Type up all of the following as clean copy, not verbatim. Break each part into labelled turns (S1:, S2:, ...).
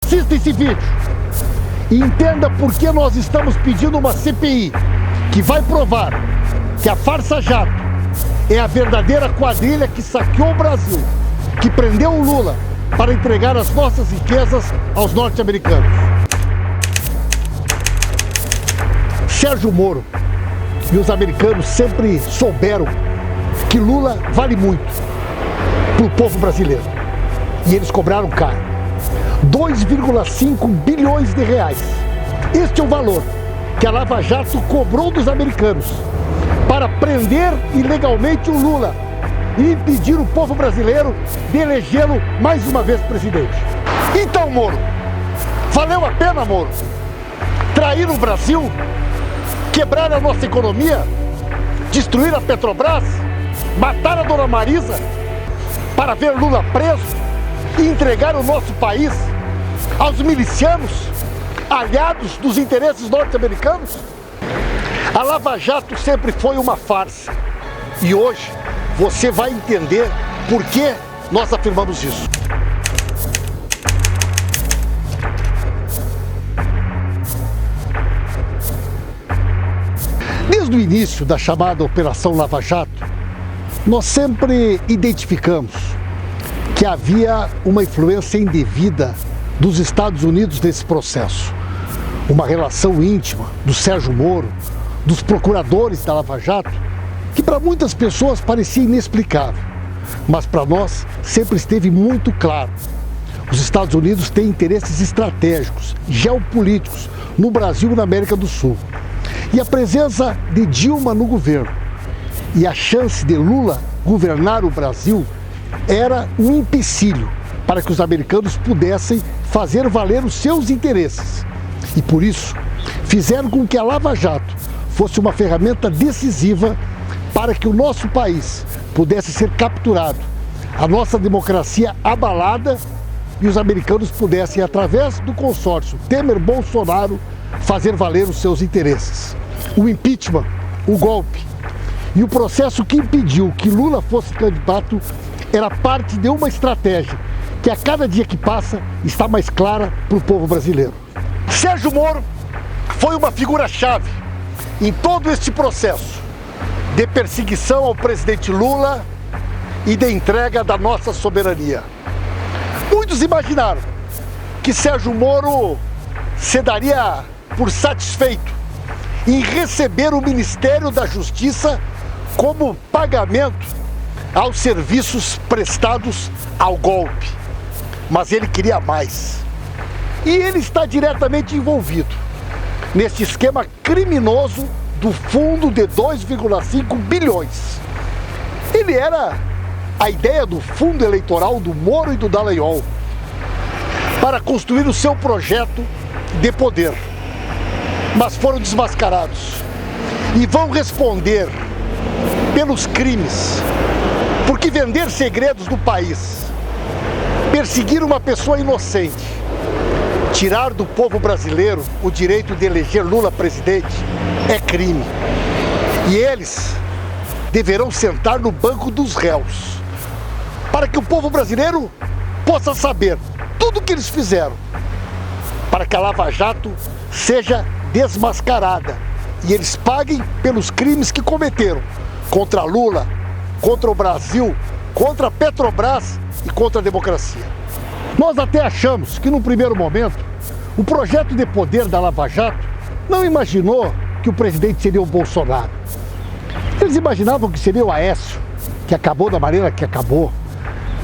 S1: assista esse vídeo e entenda por que nós estamos pedindo uma CPI que vai provar que a Farsa Jato é a verdadeira quadrilha que saqueou o Brasil, que prendeu o Lula para entregar as nossas riquezas aos norte-americanos. Sérgio Moro e os americanos sempre souberam que Lula vale muito para o povo brasileiro. E eles cobraram caro. 2,5 bilhões de reais. Este é o valor que a Lava Jato cobrou dos americanos para prender ilegalmente o Lula e impedir o povo brasileiro de elegê-lo mais uma vez presidente. Então, Moro, valeu a pena, Moro, trair o Brasil, quebrar a nossa economia, destruir a Petrobras, matar a dona Marisa para ver Lula preso e entregar o nosso país aos milicianos aliados dos interesses norte-americanos? A Lava Jato sempre foi uma farsa e hoje você vai entender por que nós afirmamos isso. Desde o início da chamada Operação Lava Jato, nós sempre identificamos que havia uma influência indevida dos Estados Unidos nesse processo. Uma relação íntima do Sérgio Moro, dos procuradores da Lava Jato, que para muitas pessoas parecia inexplicável, mas para nós sempre esteve muito claro. Os Estados Unidos têm interesses estratégicos, geopolíticos, no Brasil e na América do Sul. E a presença de Dilma no governo e a chance de Lula governar o Brasil era um empecilho para que os americanos pudessem fazer valer os seus interesses. E por isso, fizeram com que a Lava Jato fosse uma ferramenta decisiva para que o nosso país pudesse ser capturado, a nossa democracia abalada e os americanos pudessem, através do consórcio Temer-Bolsonaro, fazer valer os seus interesses. O impeachment, o golpe e o processo que impediu que Lula fosse candidato era parte de uma estratégia que a cada dia que passa está mais clara para o povo brasileiro. Sérgio Moro foi uma figura-chave em todo este processo de perseguição ao presidente Lula e de entrega da nossa soberania. Muitos imaginaram que Sérgio Moro se daria por satisfeito em receber o Ministério da Justiça como pagamento aos serviços prestados ao golpe. Mas ele queria mais. E ele está diretamente envolvido nesse esquema criminoso do fundo de 2,5 bilhões. Ele era a ideia do fundo eleitoral do Moro e do Dallagnol para construir o seu projeto de poder. Mas foram desmascarados e vão responder pelos crimes, porque vender segredos do país, perseguir uma pessoa inocente, tirar do povo brasileiro o direito de eleger Lula presidente é crime. E eles deverão sentar no banco dos réus, para que o povo brasileiro possa saber tudo o que eles fizeram, para que a Lava Jato seja desmascarada e eles paguem pelos crimes que cometeram contra Lula, contra o Brasil, contra a Petrobras e contra a democracia. Nós até achamos que no primeiro momento o projeto de poder da Lava Jato não imaginou que o presidente seria o Bolsonaro. Eles imaginavam que seria o Aécio, que acabou da maneira que acabou.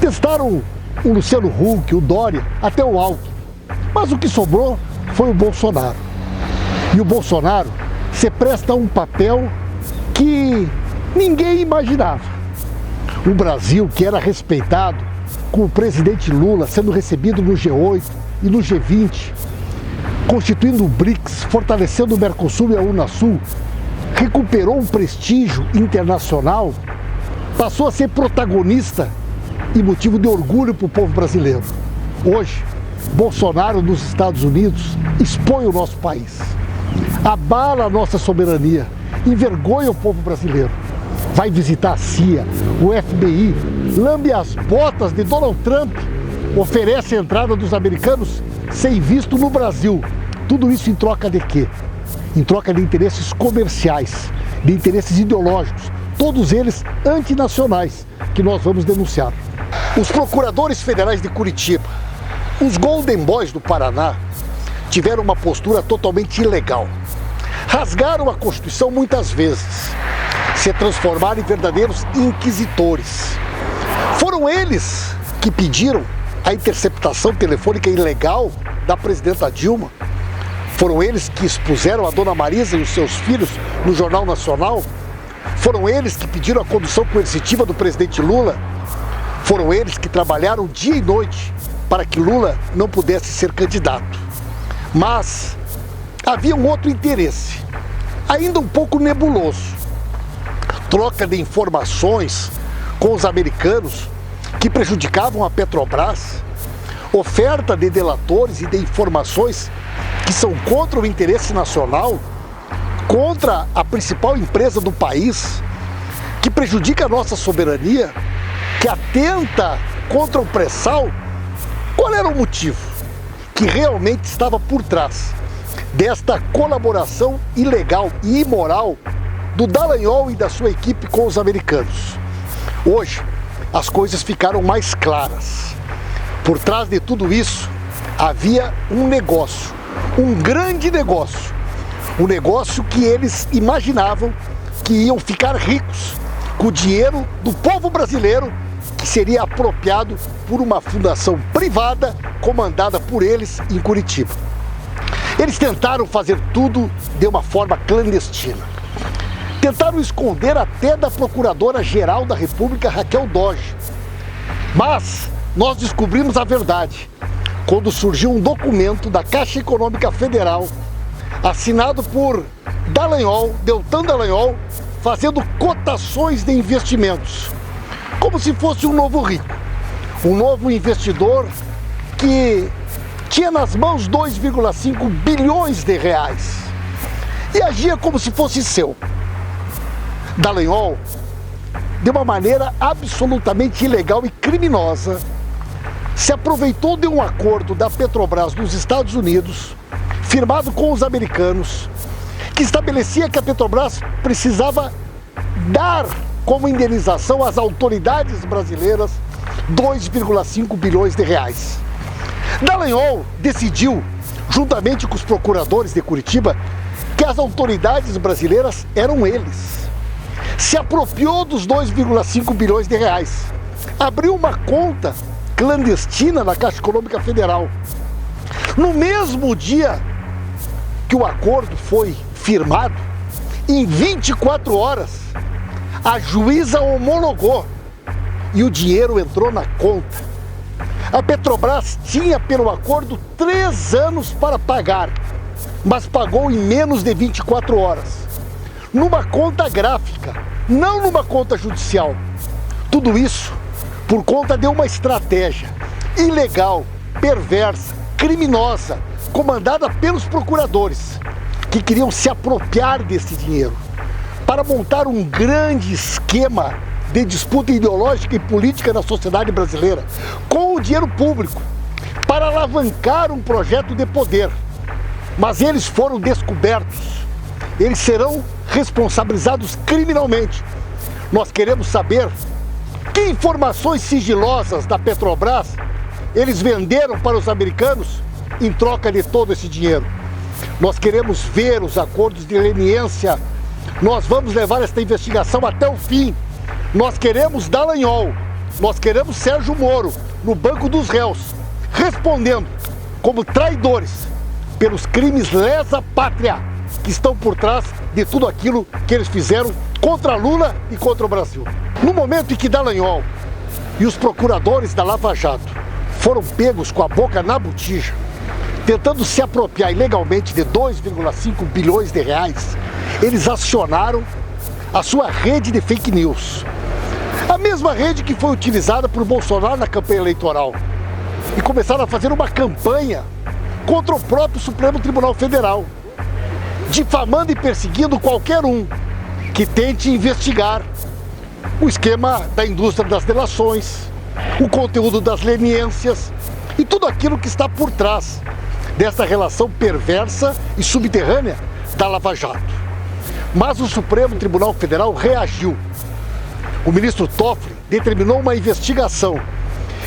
S1: Testaram o Luciano Huck, o Dória, até o Alckmin. Mas o que sobrou foi o Bolsonaro. E o Bolsonaro se presta a um papel que ninguém imaginava. O Brasil, que era respeitado, com o presidente Lula sendo recebido no G8 e no G20, constituindo o BRICS, fortalecendo o Mercosul e a Unasul, recuperou um prestígio internacional, passou a ser protagonista e motivo de orgulho para o povo brasileiro. Hoje, Bolsonaro nos Estados Unidos expõe o nosso país, abala a nossa soberania, envergonha o povo brasileiro. Vai visitar a CIA, o FBI, lambe as botas de Donald Trump, oferece a entrada dos americanos sem visto no Brasil. Tudo isso em troca de quê? Em troca de interesses comerciais, de interesses ideológicos, todos eles antinacionais, que nós vamos denunciar. Os procuradores federais de Curitiba, os Golden Boys do Paraná, tiveram uma postura totalmente ilegal. Rasgaram a Constituição muitas vezes, se transformaram em verdadeiros inquisitores. Foram eles que pediram a interceptação telefônica ilegal da presidenta Dilma. Foram eles que expuseram a dona Marisa e os seus filhos no Jornal Nacional. Foram eles que pediram a condução coercitiva do presidente Lula. Foram eles que trabalharam dia e noite para que Lula não pudesse ser candidato. Mas havia um outro interesse, ainda um pouco nebuloso. Troca de informações com os americanos que prejudicavam a Petrobras, oferta de delatores e de informações que são contra o interesse nacional, contra a principal empresa do país, que prejudica a nossa soberania, que atenta contra o pré-sal. Qual era o motivo que realmente estava por trás desta colaboração ilegal e imoral do Dallagnol e da sua equipe com os americanos? Hoje, as coisas ficaram mais claras. Por trás de tudo isso, havia um negócio, um grande negócio. Um negócio que eles imaginavam que iam ficar ricos com o dinheiro do povo brasileiro, que seria apropriado por uma fundação privada comandada por eles em Curitiba. Eles tentaram fazer tudo de uma forma clandestina. Tentaram esconder até da Procuradora-Geral da República, Raquel Dodge. Mas nós descobrimos a verdade quando surgiu um documento da Caixa Econômica Federal, assinado por Dallagnol, Deltan Dallagnol, fazendo cotações de investimentos, como se fosse um novo rico, um novo investidor que tinha nas mãos 2,5 bilhões de reais e agia como se fosse seu. Dallagnol, de uma maneira absolutamente ilegal e criminosa, se aproveitou de um acordo da Petrobras nos Estados Unidos, firmado com os americanos, que estabelecia que a Petrobras precisava dar como indenização às autoridades brasileiras 2,5 bilhões de reais. Dallagnol decidiu, juntamente com os procuradores de Curitiba, que as autoridades brasileiras eram eles. Se apropriou dos 2,5 bilhões de reais, abriu uma conta clandestina na Caixa Econômica Federal. No mesmo dia que o acordo foi firmado, em 24 horas, a juíza homologou e o dinheiro entrou na conta. A Petrobras tinha, pelo acordo, 3 anos para pagar, mas pagou em menos de 24 horas, numa conta gráfica, não numa conta judicial. Tudo isso por conta de uma estratégia ilegal, perversa, criminosa, comandada pelos procuradores, que queriam se apropriar desse dinheiro para montar um grande esquema de disputa ideológica e política na sociedade brasileira, com o dinheiro público, para alavancar um projeto de poder. Mas eles foram descobertos, eles serão responsabilizados criminalmente. Nós queremos saber que informações sigilosas da Petrobras eles venderam para os americanos em troca de todo esse dinheiro. Nós queremos ver os acordos de leniência. Nós vamos levar esta investigação até o fim. Nós queremos Dallagnol, nós queremos Sérgio Moro no banco dos réus, respondendo como traidores pelos crimes lesa pátria que estão por trás de tudo aquilo que eles fizeram contra Lula e contra o Brasil. No momento em que Dallagnol e os procuradores da Lava Jato foram pegos com a boca na botija, tentando se apropriar ilegalmente de 2,5 bilhões de reais, eles acionaram a sua rede de fake news. A mesma rede que foi utilizada por Bolsonaro na campanha eleitoral. E começaram a fazer uma campanha contra o próprio Supremo Tribunal Federal, difamando e perseguindo qualquer um que tente investigar o esquema da indústria das delações, o conteúdo das leniências, e tudo aquilo que está por trás dessa relação perversa e subterrânea da Lava Jato. Mas o Supremo Tribunal Federal reagiu. O ministro Toffoli determinou uma investigação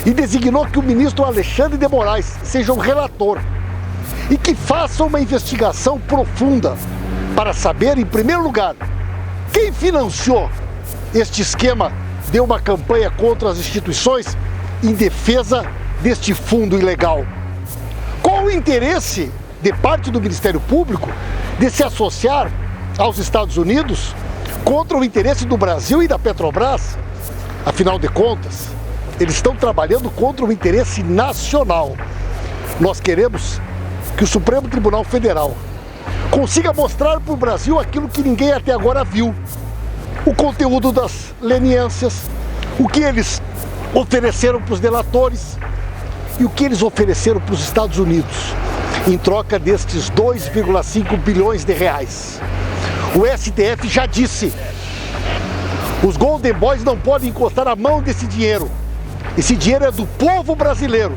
S1: e designou que o ministro Alexandre de Moraes seja o relator e que faça uma investigação profunda para saber, em primeiro lugar, quem financiou este esquema de uma campanha contra as instituições em defesa deste fundo ilegal. Qual o interesse de parte do Ministério Público de se associar aos Estados Unidos contra o interesse do Brasil e da Petrobras? Afinal de contas, eles estão trabalhando contra o interesse nacional. Nós queremos que o Supremo Tribunal Federal consiga mostrar para o Brasil aquilo que ninguém até agora viu. O conteúdo das leniências, o que eles ofereceram para os delatores e o que eles ofereceram para os Estados Unidos em troca destes 2,5 bilhões de reais. O STF já disse: os Golden Boys não podem encostar a mão desse dinheiro. Esse dinheiro é do povo brasileiro.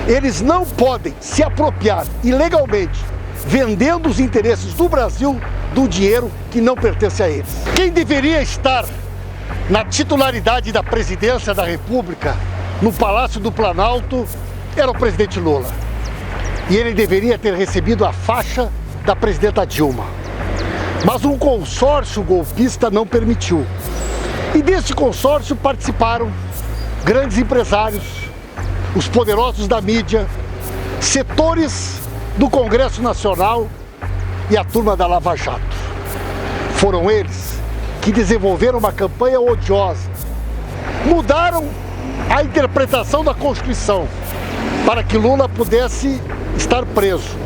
S1: Eles não podem se apropriar ilegalmente, vendendo os interesses do Brasil, do dinheiro que não pertence a eles. Quem deveria estar na titularidade da presidência da República, no Palácio do Planalto, era o presidente Lula. E ele deveria ter recebido a faixa da presidenta Dilma. Mas um consórcio golpista não permitiu. E desse consórcio participaram grandes empresários, os poderosos da mídia, setores do Congresso Nacional e a turma da Lava Jato. Foram eles que desenvolveram uma campanha odiosa, mudaram a interpretação da Constituição para que Lula pudesse estar preso,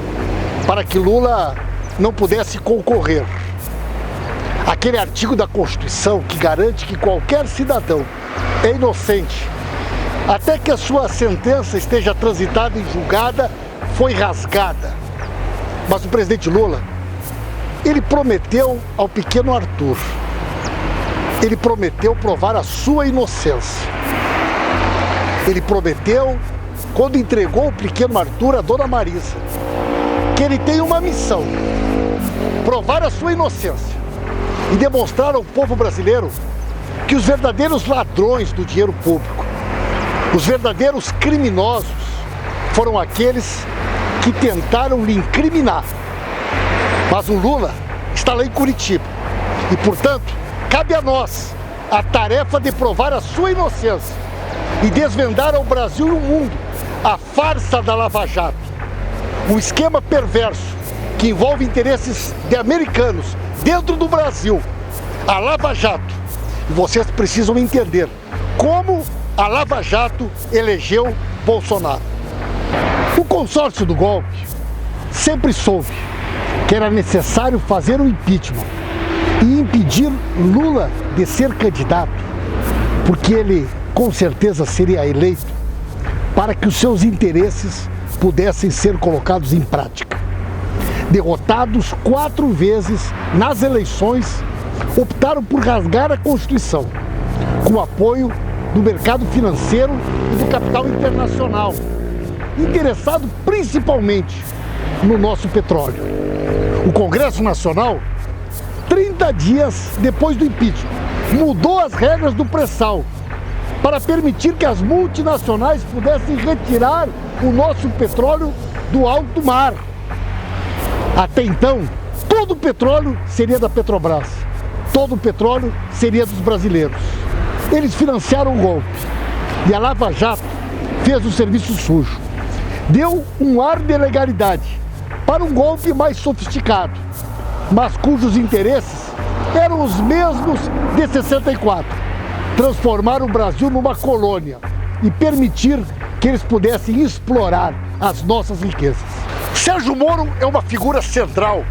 S1: para que Lula não pudesse concorrer. Aquele artigo da Constituição que garante que qualquer cidadão é inocente até que a sua sentença esteja transitada e julgada, foi rasgada. Mas o presidente Lula, ele prometeu ao pequeno Arthur, ele prometeu provar a sua inocência. Ele prometeu, quando entregou o pequeno Arthur à dona Marisa, que ele tem uma missão: provar a sua inocência e demonstrar ao povo brasileiro que os verdadeiros ladrões do dinheiro público, os verdadeiros criminosos, foram aqueles que tentaram lhe incriminar. Mas o Lula está lá em Curitiba e, portanto, cabe a nós a tarefa de provar a sua inocência e desvendar ao Brasil e ao mundo a farsa da Lava Jato, um esquema perverso que envolve interesses de americanos dentro do Brasil. A Lava Jato, e vocês precisam entender como a Lava Jato elegeu Bolsonaro. O consórcio do golpe sempre soube que era necessário fazer um impeachment e impedir Lula de ser candidato, porque ele com certeza seria eleito, para que os seus interesses pudessem ser colocados em prática. Derrotados 4 vezes nas eleições, optaram por rasgar a Constituição, com o apoio do mercado financeiro e do capital internacional, interessado principalmente no nosso petróleo. O Congresso Nacional, 30 dias depois do impeachment, mudou as regras do pré-sal para permitir que as multinacionais pudessem retirar o nosso petróleo do alto mar. Até então, todo o petróleo seria da Petrobras, todo o petróleo seria dos brasileiros. Eles financiaram o golpe e a Lava Jato fez o serviço sujo. Deu um ar de legalidade para um golpe mais sofisticado, mas cujos interesses eram os mesmos de 64. Transformar o Brasil numa colônia e permitir que eles pudessem explorar as nossas riquezas. Sérgio Moro é uma figura central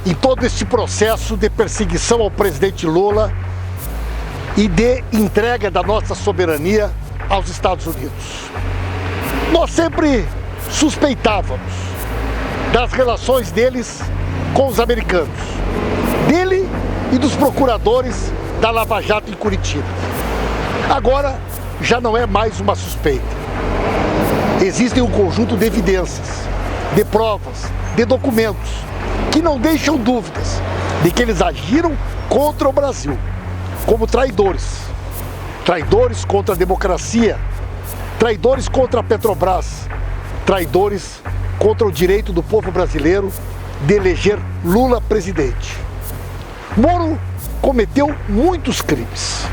S1: em todo este processo de perseguição ao presidente Lula e de entrega da nossa soberania aos Estados Unidos. Nós sempre suspeitávamos das relações deles com os americanos, dele e dos procuradores da Lava Jato em Curitiba. Agora já não é mais uma suspeita. Existem um conjunto de evidências, de provas, de documentos que não deixam dúvidas de que eles agiram contra o Brasil, como traidores. Traidores contra a democracia, traidores contra a Petrobras, traidores contra o direito do povo brasileiro de eleger Lula presidente. Moro cometeu muitos crimes.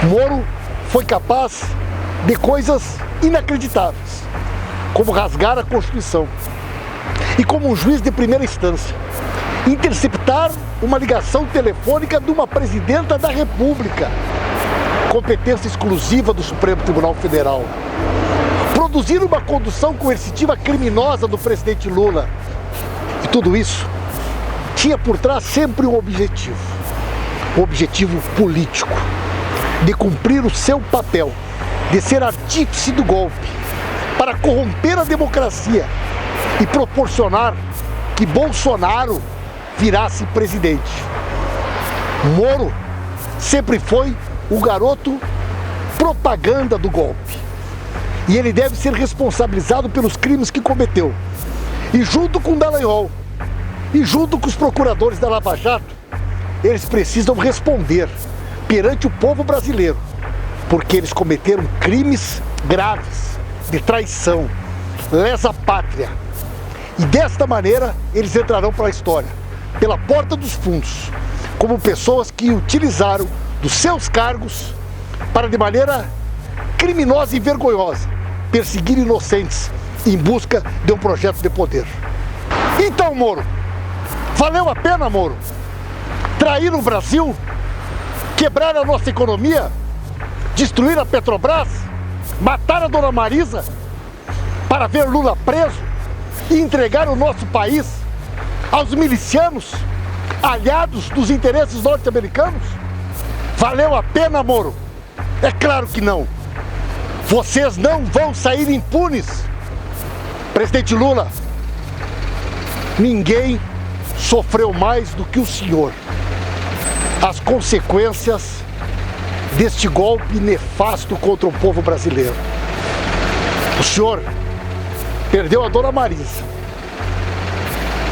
S1: Moro foi capaz de coisas inacreditáveis, como rasgar a Constituição e, como um juiz de primeira instância, interceptar uma ligação telefônica de uma presidenta da República, competência exclusiva do Supremo Tribunal Federal, produzir uma condução coercitiva criminosa do presidente Lula. E tudo isso tinha por trás sempre um objetivo político, de cumprir o seu papel, de ser artífice do golpe, para corromper a democracia e proporcionar que Bolsonaro virasse presidente. Moro sempre foi o garoto propaganda do golpe. E ele deve ser responsabilizado pelos crimes que cometeu. E junto com Dallagnol, e junto com os procuradores da Lava Jato, eles precisam responder perante o povo brasileiro, porque eles cometeram crimes graves de traição, lesa pátria. E desta maneira eles entrarão para a história, pela porta dos fundos, como pessoas que utilizaram dos seus cargos para, de maneira criminosa e vergonhosa, perseguir inocentes em busca de um projeto de poder. Então, Moro, valeu a pena, Moro, trair o Brasil, quebrar a nossa economia, destruir a Petrobras, matar a dona Marisa para ver Lula preso e entregar o nosso país aos milicianos aliados dos interesses norte-americanos? Valeu a pena, Moro? É claro que não. Vocês não vão sair impunes. Presidente Lula, ninguém sofreu mais do que o senhor as consequências deste golpe nefasto contra o povo brasileiro. O senhor perdeu a dona Marisa,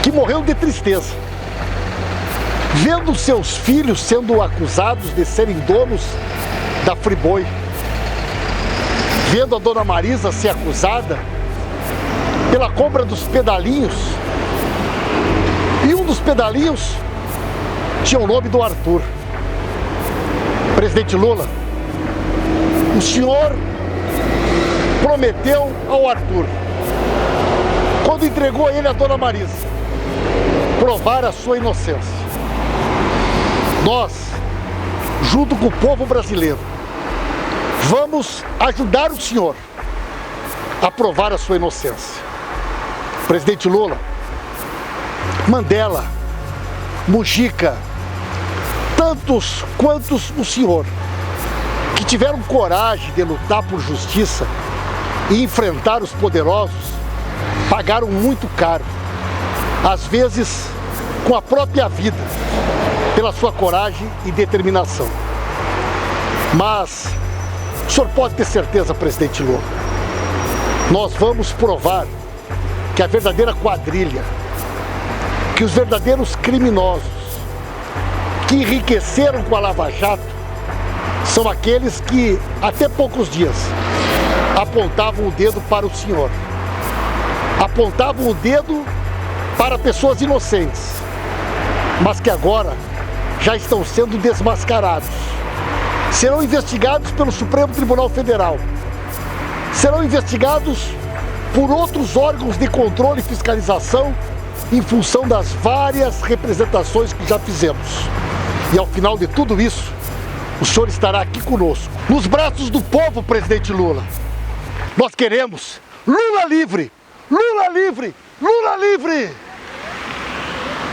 S1: que morreu de tristeza, vendo seus filhos sendo acusados de serem donos da Friboi, vendo a dona Marisa ser acusada pela compra dos pedalinhos, e um dos pedalinhos tinha o nome do Arthur. Presidente Lula, o senhor prometeu ao Arthur, quando entregou ele a dona Marisa, provar a sua inocência. Nós, junto com o povo brasileiro, vamos ajudar o senhor a provar a sua inocência. Presidente Lula, Mandela, Mujica, tantos quantos o senhor, que tiveram coragem de lutar por justiça e enfrentar os poderosos, pagaram muito caro, às vezes com a própria vida, pela sua coragem e determinação. Mas o senhor pode ter certeza, presidente Lula, nós vamos provar que a verdadeira quadrilha, que os verdadeiros criminosos que enriqueceram com a Lava Jato são aqueles que até poucos dias apontavam o dedo para o senhor, apontavam o dedo para pessoas inocentes, mas que agora já estão sendo desmascarados. Serão investigados pelo Supremo Tribunal Federal, serão investigados por outros órgãos de controle e fiscalização em função das várias representações que já fizemos. E ao final de tudo isso, o senhor estará aqui conosco, nos braços do povo, presidente Lula. Nós queremos Lula livre! Lula livre! Lula livre!